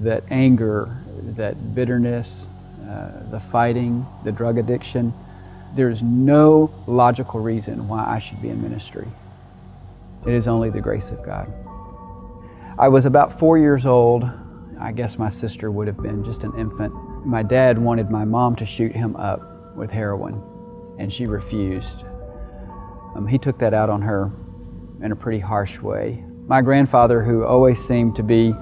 that anger, that bitterness, the fighting, the drug addiction. There's no logical reason why I should be in ministry. It is only the grace of God. I was about 4 years old. I guess my sister would have been just an infant. My dad wanted my mom to shoot him up with heroin, and she refused. He took that out on her in a pretty harsh way. My grandfather, who always seemed to be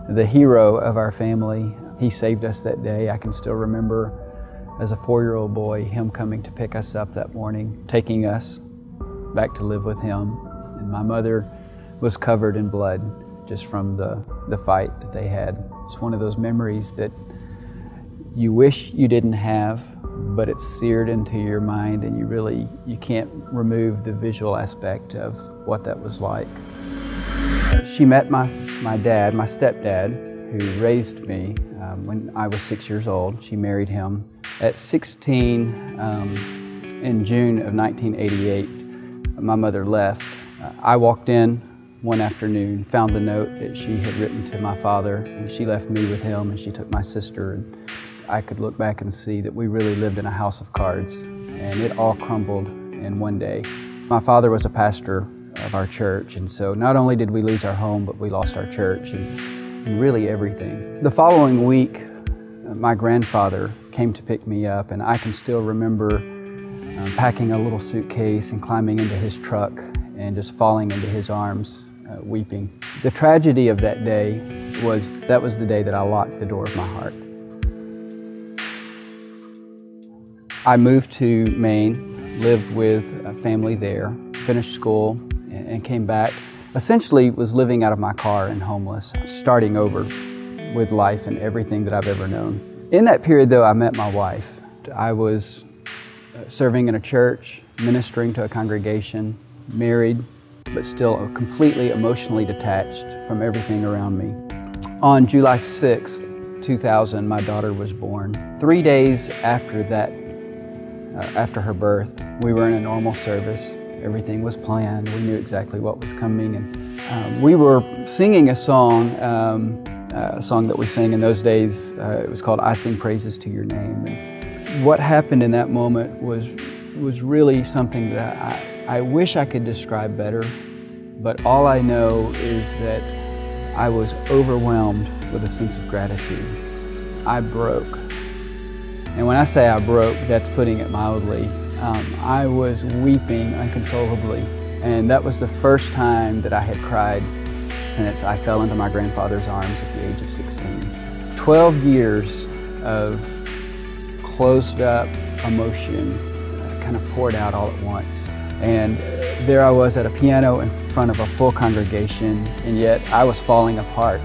the hero of our family, he saved us that day. I can still remember as a 4-year-old boy, him coming to pick us up that morning, taking us back to live with him. And my mother was covered in blood just from the fight that they had. It's one of those memories that you wish you didn't have, but it's seared into your mind, and you can't remove the visual aspect of what that was like. She met my dad, my stepdad, who raised me when I was 6 years old. She married him. At 16, in June of 1988, my mother left. I walked in one afternoon, found the note that she had written to my father, and she left me with him, and she took my sister. And I could look back and see that we really lived in a house of cards, and it all crumbled in one day. My father was a pastor of our church, and so not only did we lose our home, but we lost our church and really everything. The following week, my grandfather came to pick me up, and I can still remember packing a little suitcase and climbing into his truck and just falling into his arms, weeping. The tragedy of that day was that was the day that I locked the door of my heart. I moved to Maine, lived with a family there, finished school, and came back. Essentially was living out of my car and homeless, starting over with life and everything that I've ever known. In that period, though, I met my wife. I was serving in a church, ministering to a congregation, married, but still completely emotionally detached from everything around me. On July 6, 2000, my daughter was born. 3 days after that, after her birth, we were in a normal service. Everything was planned. We knew exactly what was coming. And we were singing a song that we sang in those days. It was called "I Sing Praises to Your Name." And what happened in that moment was really something that I wish I could describe better, but all I know is that I was overwhelmed with a sense of gratitude. I broke. And when I say I broke, that's putting it mildly. I was weeping uncontrollably, and that was the first time that I had cried since I fell into my grandfather's arms at the age of 16. 12 years of closed up emotion kind of poured out all at once. And there I was at a piano in front of a full congregation, and yet I was falling apart.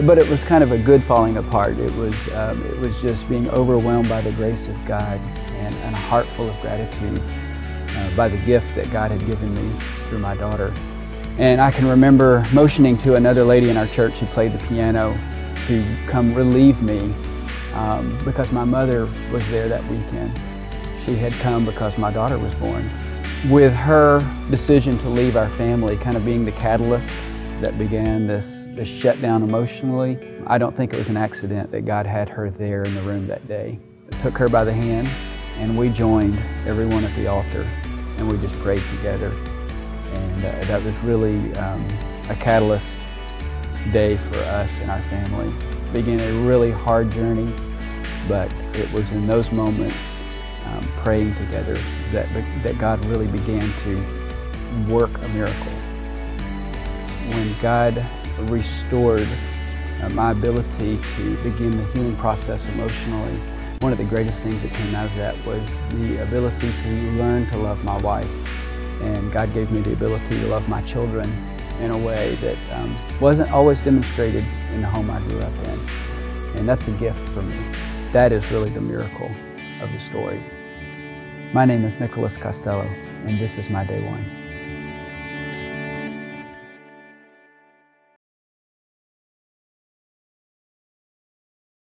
But it was kind of a good falling apart. It was just being overwhelmed by the grace of God and a heart full of gratitude by the gift that God had given me through my daughter. And I can remember motioning to another lady in our church who played the piano to come relieve me because my mother was there that weekend. She had come because my daughter was born. With her decision to leave our family kind of being the catalyst that began this shutdown emotionally, I don't think it was an accident that God had her there in the room that day. I took her by the hand, and we joined everyone at the altar, and we just prayed together. And that was really a catalyst day for us and our family. It began a really hard journey, but it was in those moments, praying together, that God really began to work a miracle. When God restored my ability to begin the healing process emotionally, one of the greatest things that came out of that was the ability to learn to love my wife. And God gave me the ability to love my children in a way that wasn't always demonstrated in the home I grew up in. And that's a gift for me. That is really the miracle of the story. My name is Costello, and this is my day one.